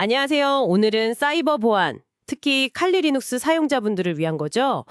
안녕하세요. 오늘은 사이버 보안, 특히 칼리 리눅스 사용자분들을 위한 거죠.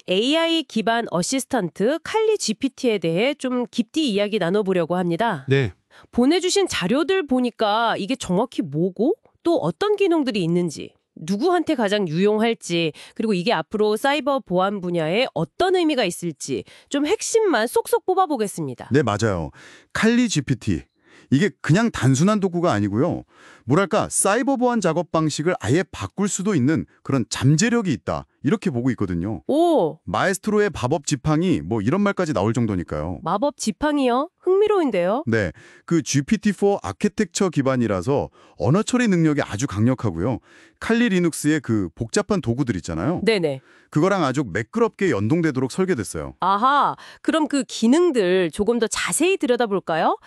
AI 기반 어시스턴트 칼리 GPT에 대해 좀 깊이 이야기 나눠보려고 합니다. 네, 보내주신 자료들 보니까 이게 정확히 뭐고 또 어떤 기능들이 있는지, 누구한테 가장 유용할지, 그리고 이게 앞으로 사이버 보안 분야에 어떤 의미가 있을지 좀 핵심만 쏙쏙 뽑아보겠습니다. 네, 맞아요. 칼리 GPT. 이게 그냥 단순한 도구가 아니고요. 뭐랄까, 사이버 보안 작업 방식을 아예 바꿀 수도 있는 그런 잠재력이 있다. 이렇게 보고 있거든요. 오, 마에스트로의 마법 지팡이 뭐 이런 말까지 나올 정도니까요. 마법 지팡이요? 흥미로운데요? 네, 그 GPT-4 아키텍처 기반이라서 언어 처리 능력이 아주 강력하고요. 칼리 리눅스의 그 복잡한 도구들 있잖아요. 네네. 그거랑 아주 매끄럽게 연동되도록 설계됐어요. 아하, 그럼 그 기능들 조금 더 자세히 들여다볼까요?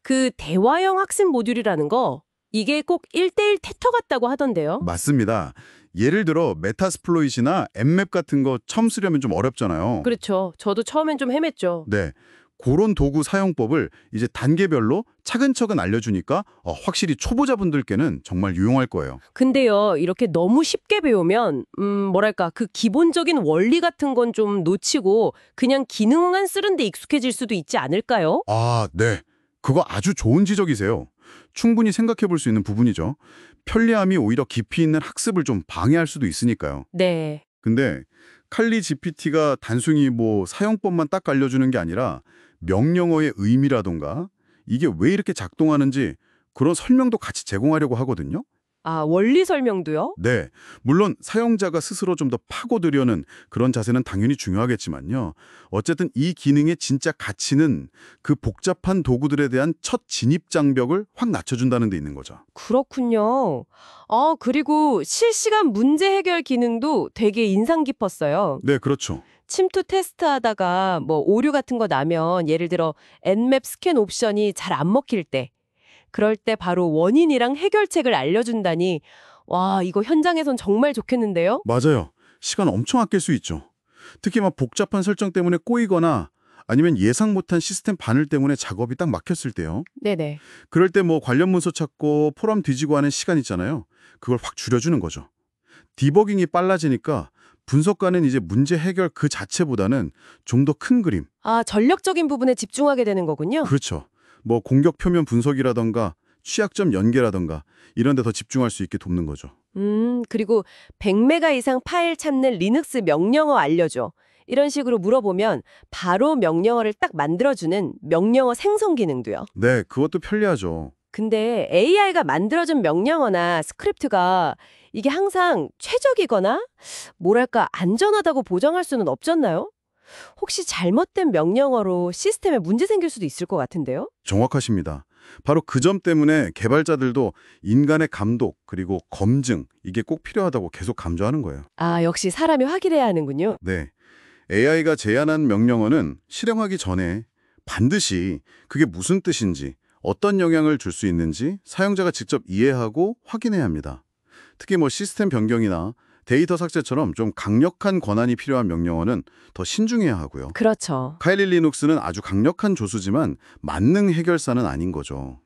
그 대화형 학습 모듈이라는 거, 이게 꼭 1대1 태터 같다고 하던데요. 맞습니다. 예를 들어 메타스플로잇이나 엠맵 같은 거 처음 쓰려면 좀 어렵잖아요. 그렇죠. 저도 처음엔 좀 헤맸죠. 네. 그런 도구 사용법을 이제 단계별로 차근차근 알려주니까 확실히 초보자분들께는 정말 유용할 거예요. 근데요, 이렇게 너무 쉽게 배우면 뭐랄까, 그 기본적인 원리 같은 건 좀 놓치고 그냥 기능만 쓰는데 익숙해질 수도 있지 않을까요? 아, 네. 그거 아주 좋은 지적이세요. 충분히 생각해 볼 수 있는 부분이죠. 편리함이 오히려 깊이 있는 학습을 좀 방해할 수도 있으니까요. 네. 근데 칼리 GPT가 단순히 뭐 사용법만 딱 알려주는 게 아니라 명령어의 의미라던가 이게 왜 이렇게 작동하는지 그런 설명도 같이 제공하려고 하거든요. 아, 원리 설명도요? 네, 물론 사용자가 스스로 좀 더 파고들려는 그런 자세는 당연히 중요하겠지만요. 어쨌든 이 기능의 진짜 가치는 그 복잡한 도구들에 대한 첫 진입 장벽을 확 낮춰준다는 데 있는 거죠. 그렇군요. 그리고 실시간 문제 해결 기능도 되게 인상 깊었어요. 네, 그렇죠. 침투 테스트하다가 뭐 오류 같은 거 나면 예를 들어 엔맵 스캔 옵션이 잘 안 먹힐 때 그럴 때 바로 원인이랑 해결책을 알려준다니 와 이거 현장에선 정말 좋겠는데요? 맞아요. 시간 엄청 아낄 수 있죠. 특히 막 복잡한 설정 때문에 꼬이거나 아니면 예상 못한 시스템 반응 때문에 작업이 딱 막혔을 때요. 네네. 그럴 때 뭐 관련 문서 찾고 포럼 뒤지고 하는 시간 있잖아요. 그걸 확 줄여주는 거죠. 디버깅이 빨라지니까 분석가는 이제 문제 해결 그 자체보다는 좀 더 큰 그림. 아 전력적인 부분에 집중하게 되는 거군요. 그렇죠. 뭐 공격 표면 분석이라던가 취약점 연계라던가 이런 데 더 집중할 수 있게 돕는 거죠. 그리고 100메가 이상 파일 찾는 리눅스 명령어 알려줘. 이런 식으로 물어보면 바로 명령어를 딱 만들어주는 명령어 생성 기능도요. 네, 그것도 편리하죠. 근데 AI가 만들어준 명령어나 스크립트가 이게 항상 최적이거나 뭐랄까 안전하다고 보장할 수는 없잖나요? 혹시 잘못된 명령어로 시스템에 문제 생길 수도 있을 것 같은데요? 정확하십니다. 바로 그 점 때문에 개발자들도 인간의 감독 그리고 검증 이게 꼭 필요하다고 계속 강조하는 거예요. 아, 역시 사람이 확인해야 하는군요. 네. AI가 제안한 명령어는 실행하기 전에 반드시 그게 무슨 뜻인지 어떤 영향을 줄 수 있는지 사용자가 직접 이해하고 확인해야 합니다. 특히 뭐 시스템 변경이나 데이터 삭제처럼 좀 강력한 권한이 필요한 명령어는 더 신중해야 하고요. 그렇죠. 카일리 리눅스는 아주 강력한 조수지만 만능 해결사는 아닌 거죠.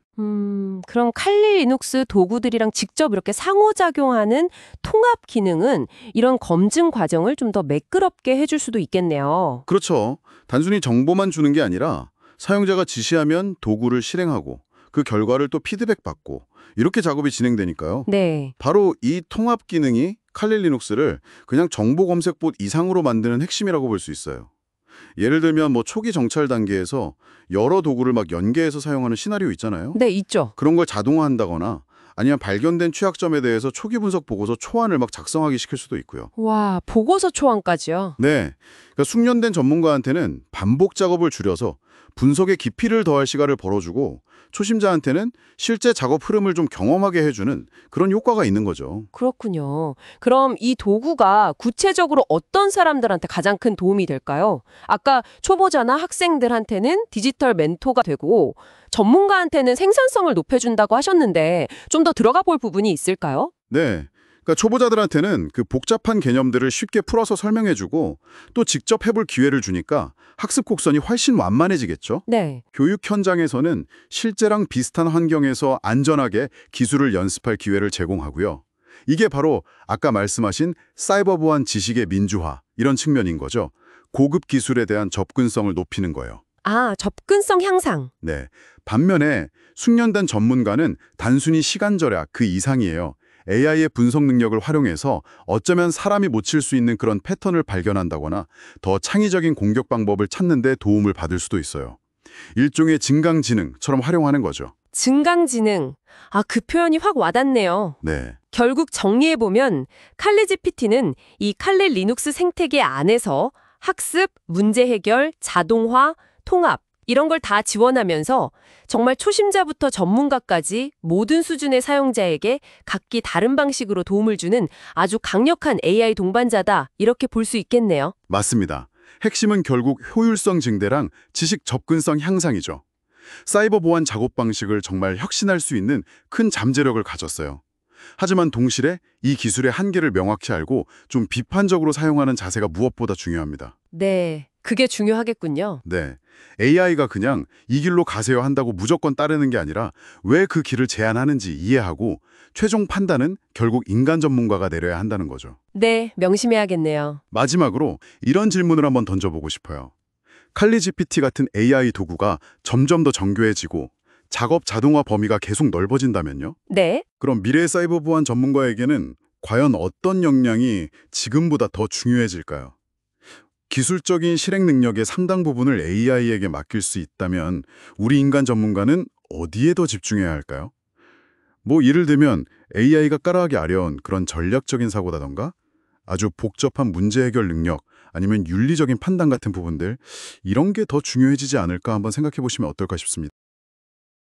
그럼 칼리 리눅스 도구들이랑 직접 이렇게 상호작용하는 통합 기능은 이런 검증 과정을 좀 더 매끄럽게 해줄 수도 있겠네요. 그렇죠. 단순히 정보만 주는 게 아니라 사용자가 지시하면 도구를 실행하고 그 결과를 또 피드백받고 이렇게 작업이 진행되니까요. 네. 바로 이 통합 기능이 칼리 리눅스를 그냥 정보 검색봇 이상으로 만드는 핵심이라고 볼 수 있어요. 예를 들면 뭐 초기 정찰 단계에서 여러 도구를 막 연계해서 사용하는 시나리오 있잖아요. 네, 있죠. 그런 걸 자동화한다거나 아니면 발견된 취약점에 대해서 초기 분석 보고서 초안을 막 작성하게 시킬 수도 있고요. 와, 보고서 초안까지요? 네, 그러니까 숙련된 전문가한테는 반복 작업을 줄여서 분석의 깊이를 더할 시간을 벌어주고 초심자한테는 실제 작업 흐름을 좀 경험하게 해주는 그런 효과가 있는 거죠. 그렇군요. 그럼 이 도구가 구체적으로 어떤 사람들한테 가장 큰 도움이 될까요? 아까 초보자나 학생들한테는 디지털 멘토가 되고 전문가한테는 생산성을 높여준다고 하셨는데 좀 더 들어가 볼 부분이 있을까요? 네, 그러니까 초보자들한테는 그 복잡한 개념들을 쉽게 풀어서 설명해주고 또 직접 해볼 기회를 주니까 학습 곡선이 훨씬 완만해지겠죠. 네. 교육 현장에서는 실제랑 비슷한 환경에서 안전하게 기술을 연습할 기회를 제공하고요. 이게 바로 아까 말씀하신 사이버 보안 지식의 민주화 이런 측면인 거죠. 고급 기술에 대한 접근성을 높이는 거예요. 아, 접근성 향상. 네. 반면에 숙련된 전문가는 단순히 시간 절약 그 이상이에요. AI의 분석 능력을 활용해서 어쩌면 사람이 못 칠 수 있는 그런 패턴을 발견한다거나 더 창의적인 공격 방법을 찾는 데 도움을 받을 수도 있어요. 일종의 증강지능처럼 활용하는 거죠. 증강지능. 아, 그 표현이 확 와닿네요. 네. 결국 정리해보면 칼리GPT는 이 칼리 리눅스 생태계 안에서 학습, 문제 해결, 자동화, 통합 이런 걸 다 지원하면서 정말 초심자부터 전문가까지 모든 수준의 사용자에게 각기 다른 방식으로 도움을 주는 아주 강력한 AI 동반자다 이렇게 볼 수 있겠네요. 맞습니다. 핵심은 결국 효율성 증대랑 지식 접근성 향상이죠. 사이버 보안 작업 방식을 정말 혁신할 수 있는 큰 잠재력을 가졌어요. 하지만 동시에 이 기술의 한계를 명확히 알고 좀 비판적으로 사용하는 자세가 무엇보다 중요합니다. 네, 그게 중요하겠군요. 네, AI가 그냥 이 길로 가세요 한다고 무조건 따르는 게 아니라 왜 그 길을 제안하는지 이해하고 최종 판단은 결국 인간 전문가가 내려야 한다는 거죠. 네, 명심해야겠네요. 마지막으로 이런 질문을 한번 던져보고 싶어요. 칼리GPT 같은 AI 도구가 점점 더 정교해지고 작업 자동화 범위가 계속 넓어진다면요? 네, 그럼 미래 사이버 보안 전문가에게는 과연 어떤 역량이 지금보다 더 중요해질까요? 기술적인 실행 능력의 상당 부분을 AI에게 맡길 수 있다면 우리 인간 전문가는 어디에 더 집중해야 할까요? 뭐 예를 들면 AI가 따라하기 어려운 그런 전략적인 사고라던가 아주 복잡한 문제 해결 능력 아니면 윤리적인 판단 같은 부분들 이런 게 더 중요해지지 않을까 한번 생각해 보시면 어떨까 싶습니다.